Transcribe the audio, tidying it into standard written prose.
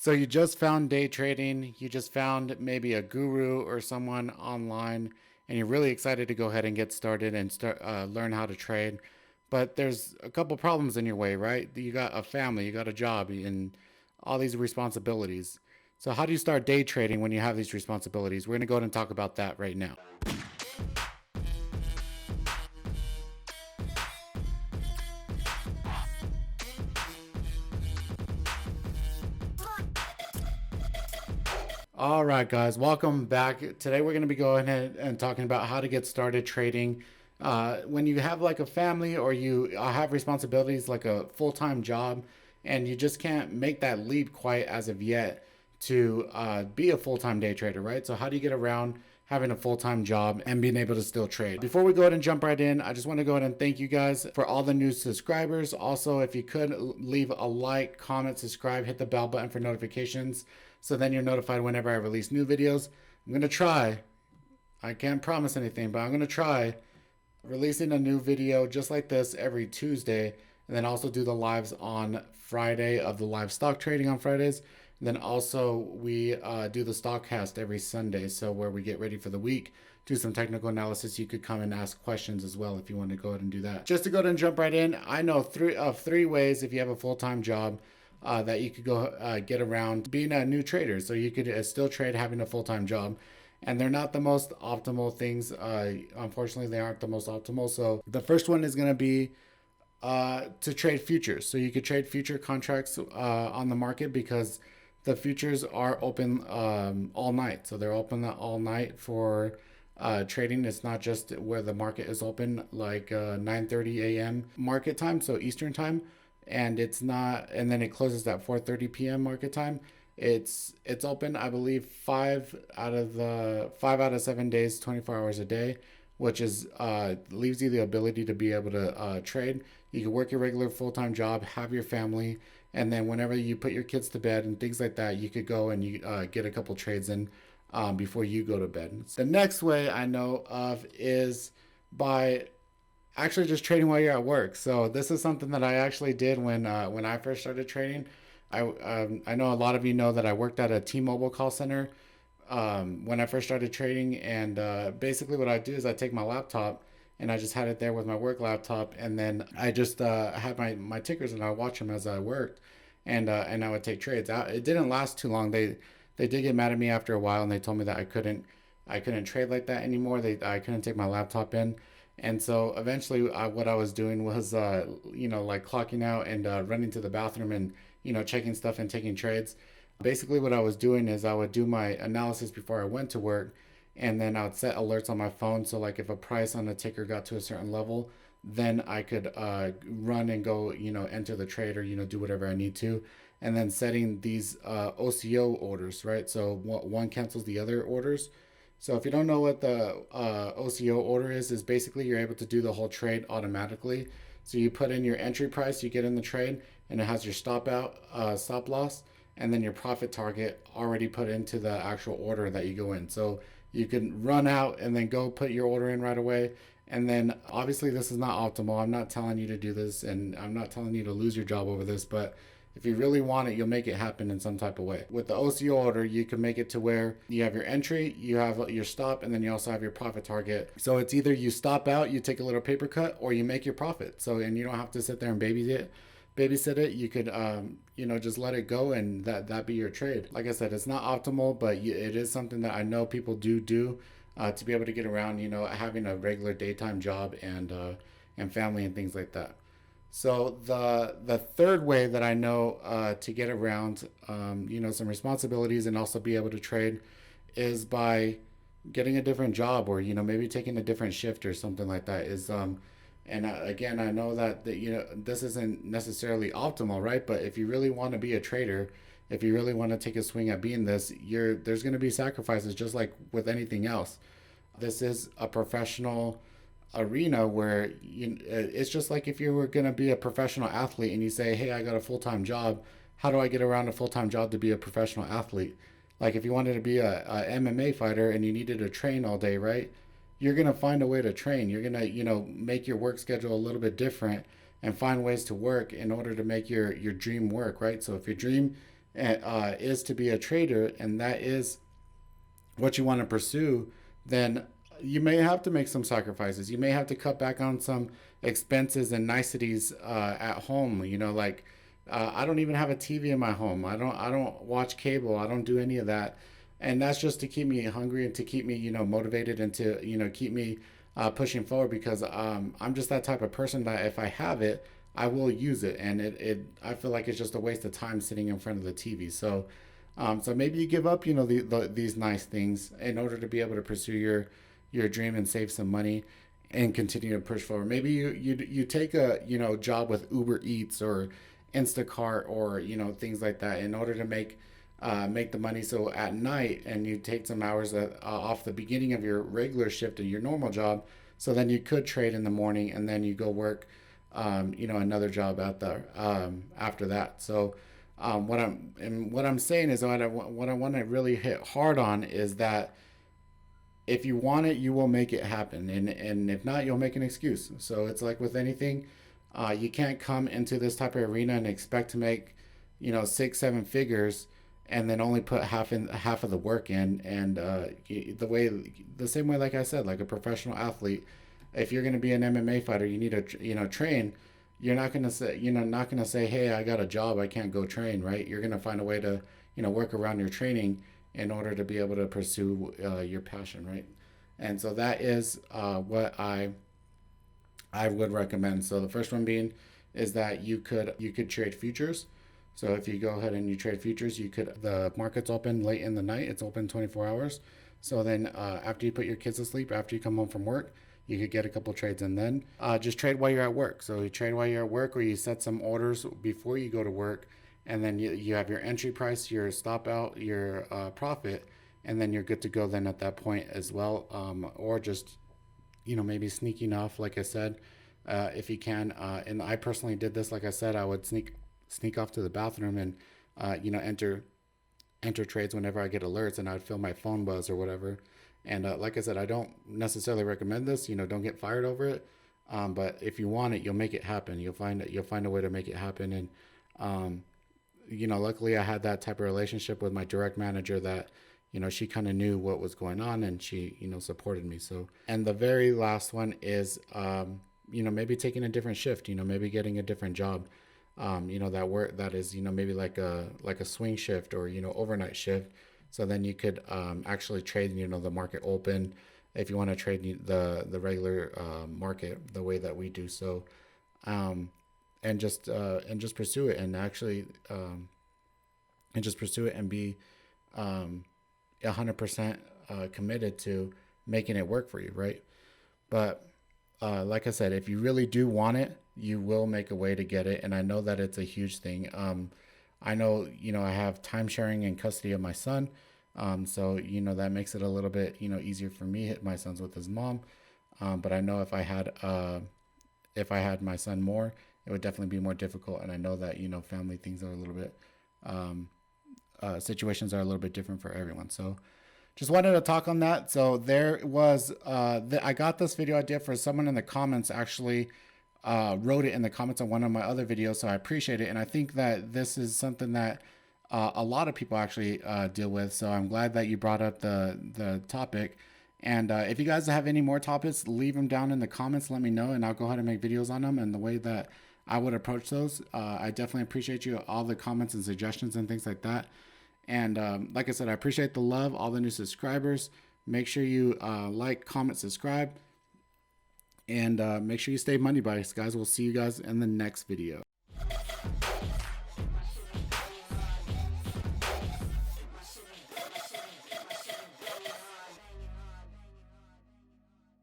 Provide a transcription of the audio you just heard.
So you just found day trading, you just found maybe a guru or someone online, and you're really excited to go ahead and get started and start learn how to trade. But there's a couple problems in your way, right? You got a family, you got a job, and all these responsibilities. So how do you start day trading when you have these responsibilities? We're gonna go ahead and talk about that right now. All right, guys, welcome back. Today we're going to be going ahead and talking about how to get started trading. When you have like a family or you have responsibilities like a full-time job, and you just can't make that leap quite as of yet to be a full-time day trader, right? So how do you get around having a full-time job and being able to still trade? Before we go ahead and jump right in, I just want to go ahead and thank you guys for all the new subscribers. Also, if you could leave a like, comment, subscribe, hit the bell button for notifications, so then you're notified whenever I release new videos. I'm gonna try, I can't promise anything, but I'm gonna try releasing a new video just like this every Tuesday, and then also do the lives on Friday of the live stock trading on Fridays. And then also we do the stock cast every Sunday, so where we get ready for the week, do some technical analysis. You could come and ask questions as well if you want to go ahead and do that. Just to go ahead and jump right in, I know three ways if you have a full-time job that you could go get around being a new trader. So you could still trade having a full-time job. And they're not the most optimal things. Unfortunately, they aren't the most optimal. So the first one is going to be to trade futures. So you could trade future contracts on the market because the futures are open all night. So they're open all night for trading. It's not just where the market is open, like 9:30 a.m. market time, so Eastern time, and it's not, and then it closes at 4:30 p.m. market time. It's open, I believe, 5 out of 7 days, 24 hours a day, which is leaves you the ability to be able to trade. You can work your regular full-time job, have your family, and then whenever you put your kids to bed and things like that, you could go and you get a couple trades in before you go to bed. The next way I know of is by actually just trading while you're at work. So this is something that I actually did when I first started trading. I know a lot of you know that I worked at a T-Mobile call center when I first started trading, and basically what I do is I take my laptop and I just had it there with my work laptop, and then I just had my tickers and I watch them as I worked, and I would take trades. It didn't last too long. They did get mad at me after a while, and they told me that I couldn't trade like that anymore. I couldn't take my laptop in. And so eventually, what I was doing was, like clocking out and running to the bathroom and, checking stuff and taking trades. Basically, what I was doing is I would do my analysis before I went to work, and then I would set alerts on my phone. So, like, if a price on a ticker got to a certain level, then I could run and go, enter the trade or, do whatever I need to. And then setting these OCO orders, right? So, one cancels the other orders. So if you don't know what the OCO order is basically you're able to do the whole trade automatically. So you put in your entry price, you get in the trade, and it has your stop loss, and then your profit target already put into the actual order that you go in. So you can run out and then go put your order in right away. And then obviously this is not optimal. I'm not telling you to do this, and I'm not telling you to lose your job over this, but if you really want it, you'll make it happen in some type of way. With the OCO order, you can make it to where you have your entry, you have your stop, and then you also have your profit target. So it's either you stop out, you take a little paper cut, or you make your profit. So, and you don't have to sit there and babysit it. You could, just let it go, and that be your trade. Like I said, it's not optimal, but it is something that I know people do to be able to get around, having a regular daytime job and family and things like that. So the third way that I know to get around, some responsibilities and also be able to trade is by getting a different job, or, maybe taking a different shift or something like that is, again, I know that, this isn't necessarily optimal, right? But if you really want to be a trader, if you really want to take a swing at being this, there's going to be sacrifices just like with anything else. This is a professional arena where it's just like if you were going to be a professional athlete and you say, hey, I got a full-time job, how do I get around a full-time job to be a professional athlete? Like if you wanted to be a MMA fighter and you needed to train all day, right? You're going to find a way to train. You're going to make your work schedule a little bit different and find ways to work in order to make your dream work, right? So if your dream is to be a trader, and that is what you want to pursue, then you may have to make some sacrifices. You may have to cut back on some expenses and niceties at home. Like I don't even have a TV in my home. I don't watch cable. I don't do any of that, and that's just to keep me hungry and to keep me motivated and to keep me pushing forward, because I'm just that type of person that if I have it, I will use it, and I feel like it's just a waste of time sitting in front of the TV. So maybe you give up, these nice things in order to be able to pursue your dream and save some money and continue to push forward. Maybe you take a job with Uber Eats or Instacart or things like that in order to make the money. So at night, and you take some hours off the beginning of your regular shift and your normal job, so then you could trade in the morning and then you go work another job after that. So what I'm saying is what I want to really hit hard on is that if you want it, you will make it happen, and if not, you'll make an excuse. So it's like with anything, you can't come into this type of arena and expect to make 6 7 figures and then only put half of the work in. And the same way, like I said, like a professional athlete, if you're going to be an MMA fighter, you need to train. You're not gonna say, hey, I got a job, I can't go train, right? You're gonna find a way to work around your training in order to be able to pursue your passion, right? And so that is what I would recommend. So the first one being is that you could trade futures. So if you go ahead and you trade futures, the market's open late in the night. It's open 24 hours. So then after you put your kids to sleep, after you come home from work, you could get a couple trades, and then just trade while you're at work. So you trade while you're at work, or you set some orders before you go to work, and then you have your entry price, your stop out, your profit, and then you're good to go then at that point as well. Or just maybe sneaking off, like I said, if you can. And I personally did this. Like I said, I would sneak off to the bathroom and enter trades whenever I get alerts, and I'd feel my phone buzz or whatever. And like I said, I don't necessarily recommend this. Don't get fired over it. But if you want it, you'll make it happen. You'll find a way to make it happen. And luckily I had that type of relationship with my direct manager that she kind of knew what was going on, and she supported me. So, and the very last one is maybe taking a different shift. Maybe getting a different job. That is maybe like a swing shift or overnight shift. So then you could actually trade the market open if you want to trade the regular market the way that we do. So and just pursue it, and actually and just pursue it and be 100% committed to making it work for you, right? But like I said, if you really do want it, you will make a way to get it. And I know that it's a huge thing. I know, I have time sharing and custody of my son. So, that makes it a little bit, easier for me. My son's with his mom. But I know if I had my son more, it would definitely be more difficult. And I know that, family things are a little bit, situations are a little bit different for everyone. So just wanted to talk on that. So there was, I got this video idea for someone in the comments actually wrote it in the comments on one of my other videos. So I appreciate it. And I think that this is something that a lot of people actually deal with. So I'm glad that you brought up the topic. And if you guys have any more topics, leave them down in the comments. Let me know, and I'll go ahead and make videos on them and the way that I would approach those. I definitely appreciate all the comments and suggestions and things like that. And like I said, I appreciate the love, all the new subscribers. Make sure you like, comment, subscribe, and make sure you stay money biased, guys. We'll see you guys in the next video.